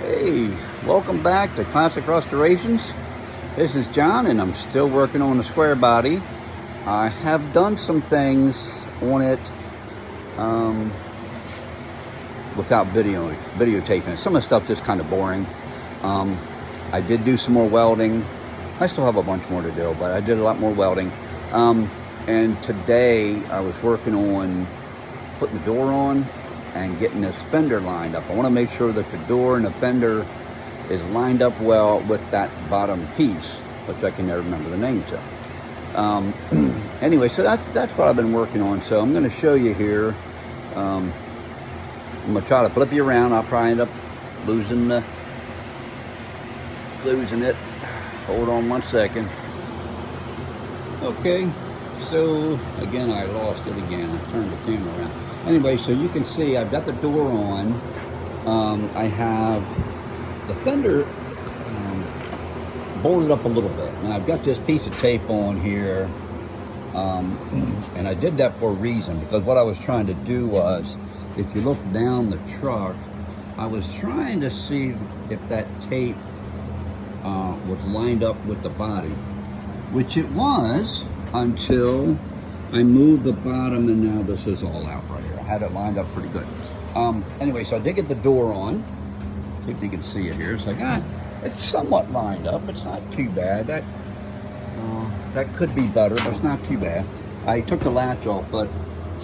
Hey, welcome back to Classic Restorations. This is John, and I'm still working on the square body. I have done some things on it without videotaping it. Some of the stuff just kind of boring. I did do some more welding. I still have a bunch more to do, but I did a lot more welding. And today I was working on putting the door on and getting this fender lined up. I want to make sure that the door and the fender is lined up well with that bottom piece, which I can never remember the name to. Anyway, so that's what I've been working on. So I'm going to show you here. I'm going to try to flip you around. I'll probably end up losing it. Hold on one second. Okay, so again, I lost it again. I turned the camera around. Anyway, so you can see I've got the door on. I have the fender bolted up a little bit. Now I've got this piece of tape on here, and I did that for a reason, because what I was trying to do was, if you look down the truck, I was trying to see if that tape was lined up with the body, which it was until I moved the bottom, and now this is all out right here. I had it lined up pretty good. Anyway, so I did get the door on. See if you can see it here. It's like, it's somewhat lined up. It's not too bad. That could be better, but it's not too bad. I took the latch off, so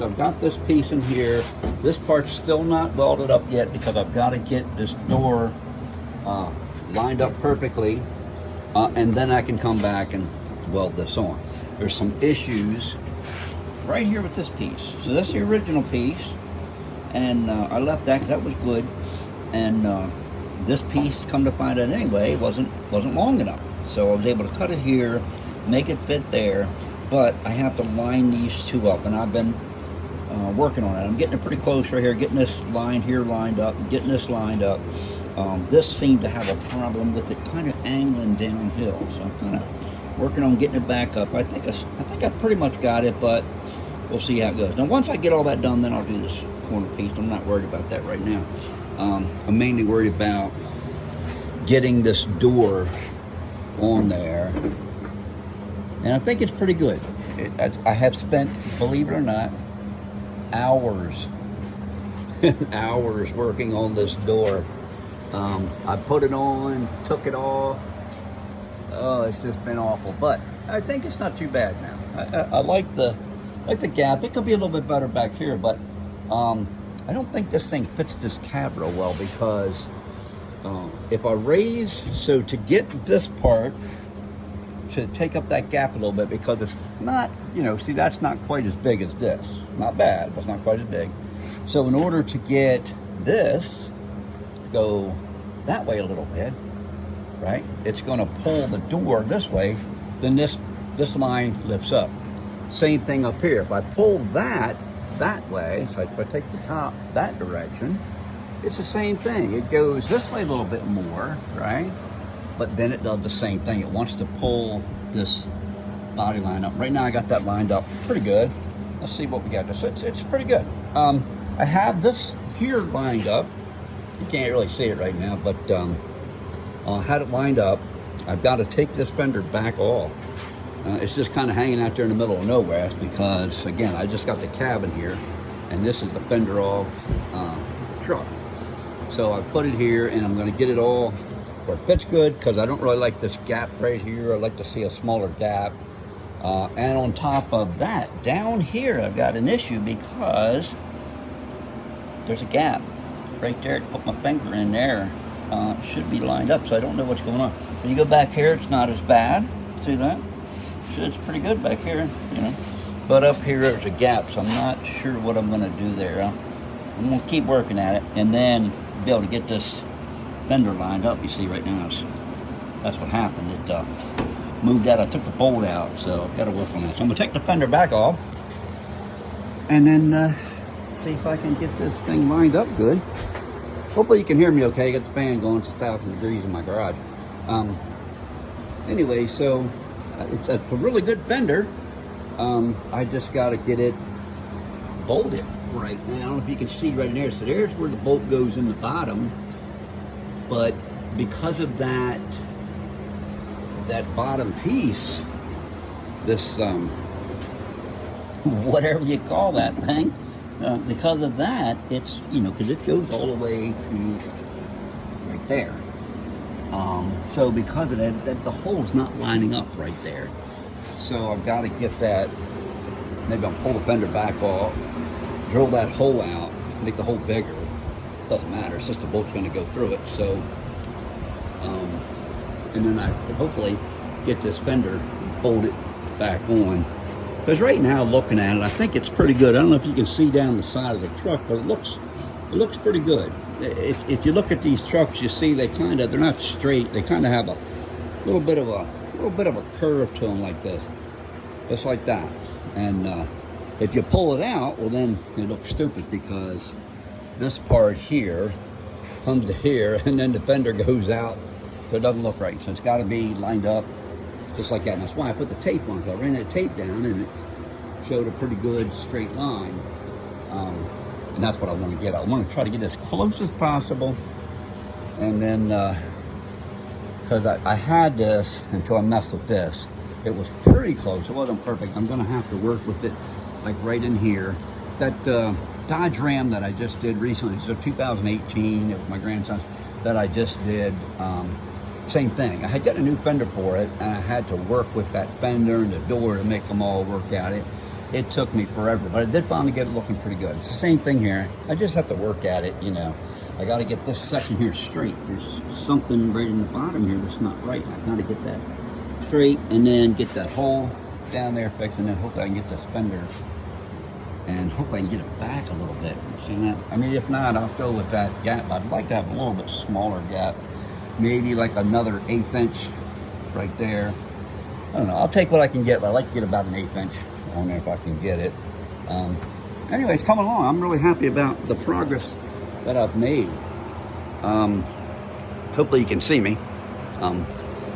I've got this piece in here. This part's still not welded up yet because I've got to get this door lined up perfectly, and then I can come back and weld this on. There's some issues right here with this piece. So that's the original piece, and I left that because that was good. And this piece, come to find out anyway, wasn't long enough. So I was able to cut it here, make it fit there, but I have to line these two up, and I've been working on it. I'm getting it pretty close right here, getting this line here lined up, getting this lined up. This seemed to have a problem with it kind of angling downhill, so I'm kind of working on getting it back up. I think I pretty much got it, but we'll see how it goes. Now, once I get all that done, then I'll do this corner piece. I'm not worried about that right now. I'm mainly worried about getting this door on there, and I think it's pretty good. I have spent, believe it or not, hours hours working on this door. I put it on, took it off. Oh, it's just been awful, but I think it's not too bad now. I like the gap. It could be a little bit better back here, but I don't think this thing fits this cab real well, because if I raise, so to get this part to take up that gap a little bit, because it's not, see, that's not quite as big as this. Not bad, but it's not quite as big. So in order to get this to go that way a little bit, right, it's going to pull the door this way, then this line lifts up. Same thing up here. If I pull that way, so if I take the top that direction, it's the same thing. It goes this way a little bit more, right? But then it does the same thing. It wants to pull this body line up. Right now I got that lined up pretty good. Let's see what we got. It's pretty good. I have this here lined up. You can't really see it right now, but I had it lined up. I've got to take this fender back off. It's just kind of hanging out there in the middle of nowhere, because again, I just got the cabin here, and this is the fender off truck. So I put it here, and I'm going to get it all where it fits good, because I don't really like this gap right here. I like to see a smaller gap. And on top of that, down here, I've got an issue, because there's a gap right there. To put my finger in there, it should be lined up, so I don't know what's going on. When you go back here, it's not as bad. See that? It's pretty good back here, but up here there's a gap, so I'm not sure what I'm going to do there. I'm going to keep working at it, and then be able to get this fender lined up. You see right now, that's what happened. It moved out. I took the bolt out, so I've got to work on that. So I'm going to take the fender back off, and then see if I can get this thing lined up good. Hopefully you can hear me okay. I got the fan going. It's 1,000 degrees in my garage. Anyway, so it's a really good fender. I just got to get it bolted right now. I don't know if you can see right in there. So there's where the bolt goes in the bottom. but because of that bottom piece, this whatever you call that thing, because of that, it's, you know, because it goes all the way to right there. So because of that, the hole's not lining up right there. So I've got to get that, maybe I'll pull the fender back off, drill that hole out, make the hole bigger. Doesn't matter, it's just the bolt's going to go through it. So, and then I can hopefully get this fender bolted back on. Because right now, looking at it, I think it's pretty good. I don't know if you can see down the side of the truck, but it looks pretty good. If you look at these trucks, you see they're not straight. They kind of have a little bit of a curve to them, like this, just like that. And if you pull it out, well, then it looks stupid, because this part here comes to here, and then the fender goes out, so it doesn't look right. So it's got to be lined up just like that. And that's why I put the tape on. So I ran that tape down, and it showed a pretty good straight line. And that's what I want to get. I want to try to get as close as possible. And then, because I had this until I messed with this, it was pretty close. It wasn't perfect. I'm going to have to work with it, like right in here. That Dodge Ram that I just did recently, so 2018, it was my grandson's, that I just did. Same thing. I had got a new fender for it, and I had to work with that fender and the door to make them all work out. It took me forever, but I did finally get it looking pretty good. It's the same thing here. I just have to work at it, you know. I got to get this section here straight. There's something right in the bottom here that's not right. I got to get that straight, and then get that hole down there fixed, and then hopefully I can get this fender, and hopefully I can get it back a little bit. See that? I mean, if not, I'll go with that gap. I'd like to have a little bit smaller gap, maybe like another 1/8 inch right there. I don't know. I'll take what I can get, but I like to get about an 1/8 inch on there if I can get it. Anyway, it's coming along. I'm really happy about the progress that I've made. Hopefully you can see me.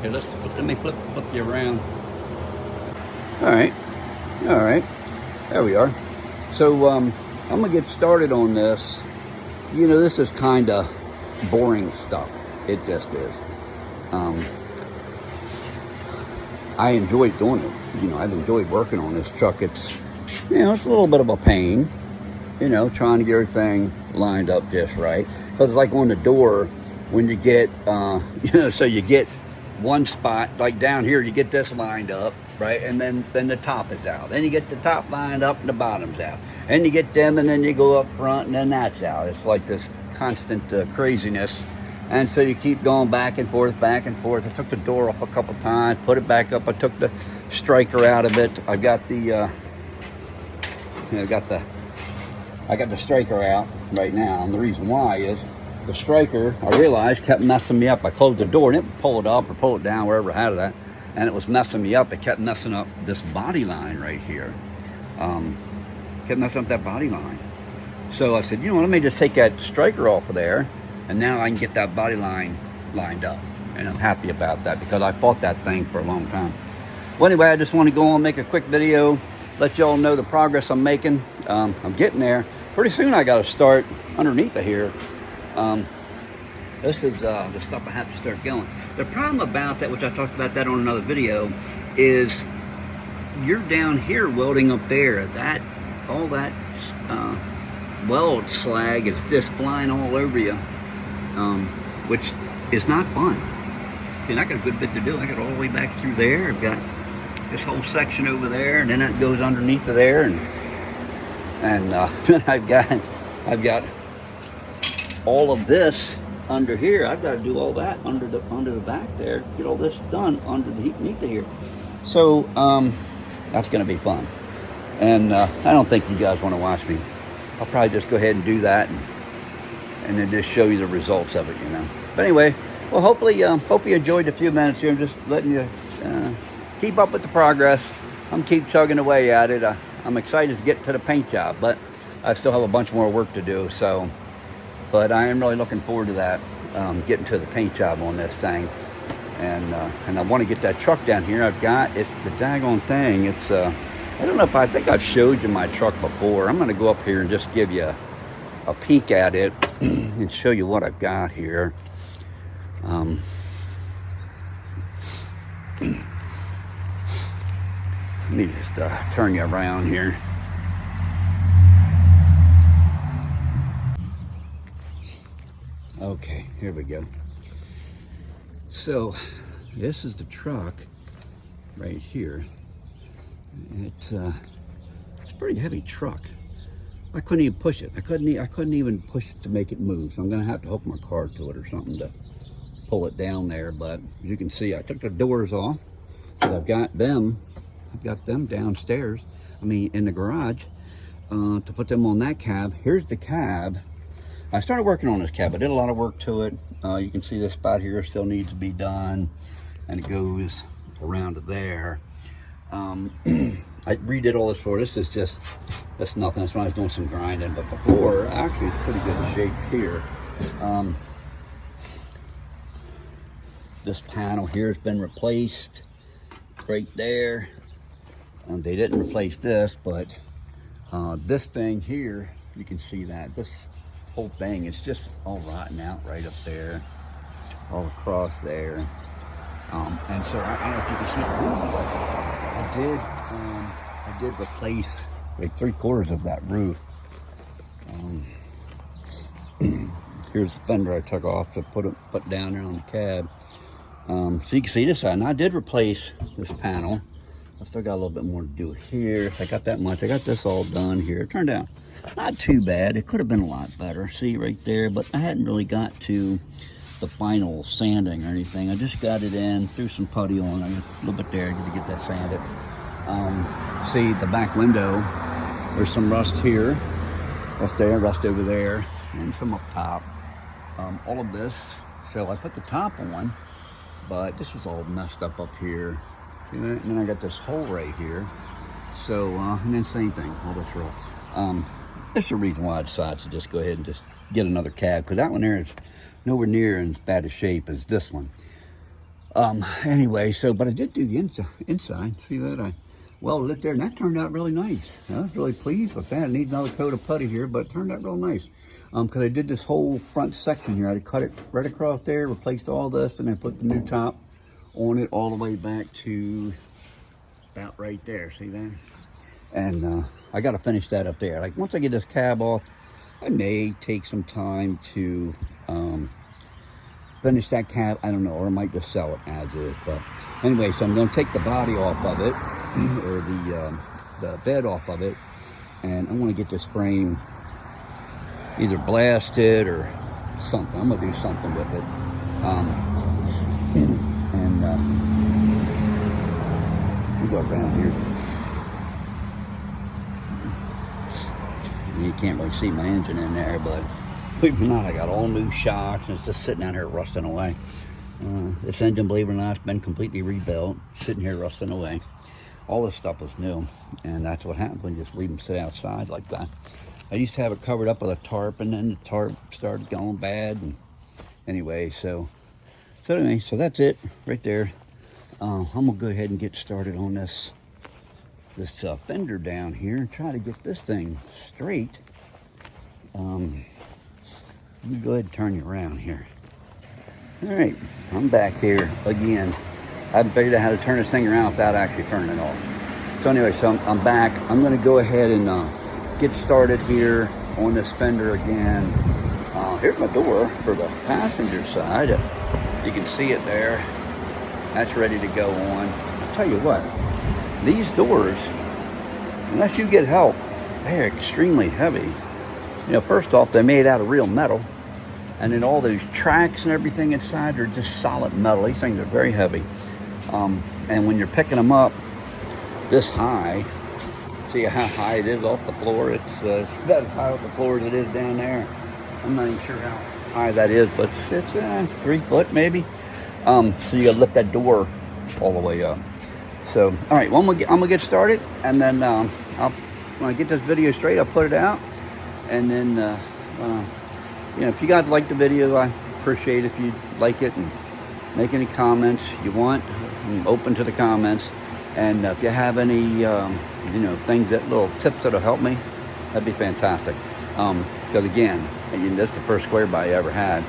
Here, let me flip you around. All right, there we are. So I'm gonna get started on this. You know, this is kind of boring stuff. It just is. I enjoy doing it. You know, I've enjoyed working on this truck. It's, you know, it's a little bit of a pain, you know, trying to get everything lined up just right. Because like on the door, when you get, you know, so you get one spot, like down here, you get this lined up, right? And then the top is out. Then you get the top lined up and the bottom's out. And you get them, and then you go up front, and then that's out. It's like this constant craziness. And so you keep going back and forth, back and forth. I took the door off a couple times, put it back up. I took the striker out of it. I got the, I got the striker out right now. And the reason why is the striker, I realized, kept messing me up. I closed the door and it pull it up or pull it down, wherever I had that. And it was messing me up. It kept messing up this body line right here. Kept messing up that body line. So I said, you know what, let me just take that striker off of there, and now I can get that body line lined up. And I'm happy about that, because I fought that thing for a long time. Well, anyway, I just want to go on and make a quick video, let y'all know the progress I'm making. I'm getting there. Pretty soon I got to start underneath of here. This is the stuff I have to start going. The problem about that, which I talked about that on another video, is you're down here welding up there. All that weld slag is just flying all over you, which is not fun. See, and I got a good bit to do. I got all the way back through there. I've got this whole section over there, and then that goes underneath of there, and then I've got all of this under here. I've got to do all that under the back there. Get all this done underneath of here. So that's going to be fun. And I don't think you guys want to watch me. I'll probably just go ahead and do that, and then just show you the results of it, you know. But anyway, well, hopefully, hope you enjoyed a few minutes here. I'm just letting you keep up with the progress. I'm keep chugging away at it. I'm excited to get to the paint job, but I still have a bunch more work to do. So, but I am really looking forward to that, getting to the paint job on this thing. And I want to get that truck down here. It's the daggone thing. It's I don't know if I think I've showed you my truck before. I'm going to go up here and just give you a peek at it and show you what I've got here. Let me just turn you around here. Okay, here we go. So this is the truck right here. It's a pretty heavy truck. I couldn't even push it. I couldn't even push it to make it move. So I'm gonna have to hook my car to it or something to pull it down there. But as you can see, I took the doors off. I've got them downstairs. I mean, in the garage, to put them on that cab. Here's the cab. I started working on this cab. I did a lot of work to it. You can see this spot here still needs to be done, and it goes around to there. I redid all this floor. This is just, that's nothing. That's when I was doing some grinding, but the floor actually is pretty good shape here. This panel here has been replaced right there. They didn't replace this, but this thing here, you can see that this whole thing is just all rotten out right up there, all across there. And so I don't know if you can see the roof, but I did replace like 3/4 of that roof. Here's the fender I took off to put down there on the cab. So you can see this side, and I did replace this panel. I still got a little bit more to do here. I got that much. I got this all done here. It turned out not too bad. It could have been a lot better. See right there, but I hadn't really got to the final sanding or anything. I just got it in, threw some putty on. I got a little bit there to get that sanded. See the back window, there's some rust here, rust there, rust over there, and some up top. All of this, so I put the top on, but this was all messed up here. See that? And then I got this hole right here. So, and then same thing, all this roll. That's the reason why I decided to just go ahead and just get another cab, because that one there is nowhere near as bad a shape as this one. Anyway, so, but I did do the inside. See that? I welded it there, and that turned out really nice. I was really pleased with that. I need another coat of putty here, but it turned out real nice. Because I did this whole front section here. I cut it right across there, replaced all this, and then put the new top on it all the way back to about right there. See that? And I got to finish that up there. Like once I get this cab off, I may take some time to finish that cab. I don't know, or I might just sell it as is. But anyway, so I'm going to take the body off of it, or the bed off of it, and I want to get this frame either blasted or something. I'm going to do something with it. We go around here. You can't really see my engine in there, but believe it or not, I got all new shocks, and it's just sitting out here rusting away. This engine, believe it or not, has been completely rebuilt, sitting here rusting away. All this stuff was new, and that's what happens when you just leave them sit outside like that. I used to have it covered up with a tarp, and then the tarp started going bad. And anyway, so that's it right there. I'm gonna go ahead and get started on this fender down here and try to get this thing straight. Let me go ahead and turn you around here. All right, I'm back here again. I haven't figured out how to turn this thing around without actually turning it off. So anyway, so I'm back. I'm gonna go ahead and get started here on this fender again. Here's my door for the passenger side. You can see it there. That's ready to go on. I'll tell you what, these doors, unless you get help, they're extremely heavy. You know, first off, they're made out of real metal, and then all those tracks and everything inside are just solid metal. These things are very heavy. And when you're picking them up this high, see how high it is off the floor? It's about as high off the floor as it is down there. I'm not even sure how high that is, but it's 3 foot maybe. So you gotta lift that door all the way up. So, all right, well, I'm gonna get started, and then when I get this video straight, I'll put it out, and then you know, if you guys like the video, I appreciate if you like it and make any comments you want. I'm open to the comments. And if you have any, you know, things, little tips that'll help me, that'd be fantastic. Because again, this is the first square body I ever had.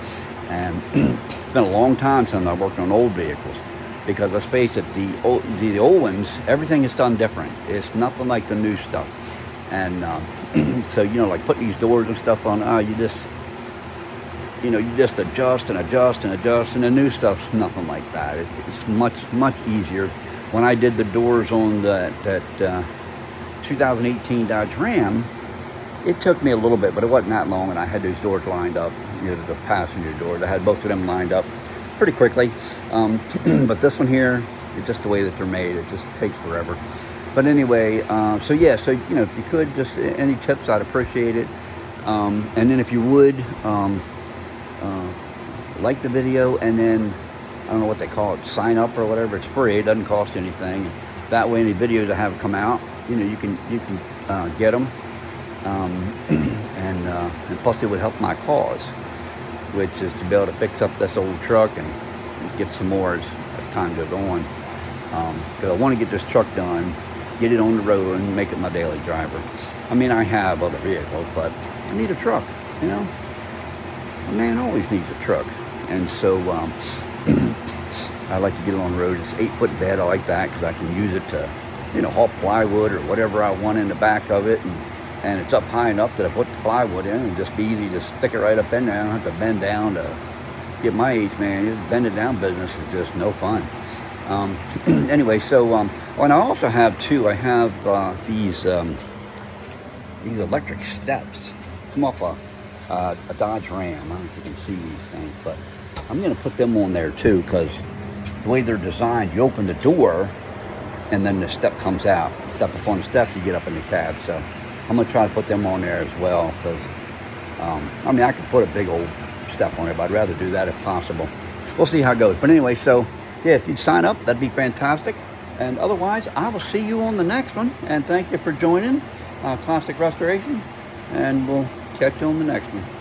And it's been a long time since I worked on old vehicles, because let's face it, the old ones, everything is done different. It's nothing like the new stuff. And so, you know, like putting these doors and stuff on, you just adjust and adjust and adjust, and the new stuff's nothing like that. It's much easier. When I did the doors on that 2018 Dodge Ram, it took me a little bit, but it wasn't that long, and I had those doors lined up, you know, the passenger doors. I had both of them lined up pretty quickly. But this one here, it's just the way that they're made. It just takes forever. But anyway, so yeah, so, you know, if you could, just any tips, I'd appreciate it. And then if you would, like the video, and then, I don't know what they call it, sign up or whatever. It's free, it doesn't cost anything. That way, any videos I have come out, you know, you can get them. And plus it would help my cause, which is to be able to fix up this old truck and get some more as time goes on. Because I want to get this truck done, get it on the road, and make it my daily driver. I mean, I have other vehicles, but I need a truck, you know. A man always needs a truck. And so I like to get it on the road. It's 8-foot bed. I like that because I can use it to, you know, haul plywood or whatever I want in the back of it. And it's up high enough that I put the plywood in and just be easy to stick it right up in there. I don't have to bend down to get my age, man. This bending down business is just no fun. Anyway, so, and I also have too, I have these electric steps. Come off a Dodge Ram. I don't know if you can see these things, but I'm going to put them on there too, because the way they're designed, you open the door and then the step comes out. You step up on the steps, you get up in the cab. So I'm going to try to put them on there as well, because I mean, I could put a big old step on there, but I'd rather do that if possible. We'll see how it goes. But anyway, so yeah, if you'd sign up, that'd be fantastic. And otherwise, I will see you on the next one. And thank you for joining Classic Restoration. And we'll catch you on the next one.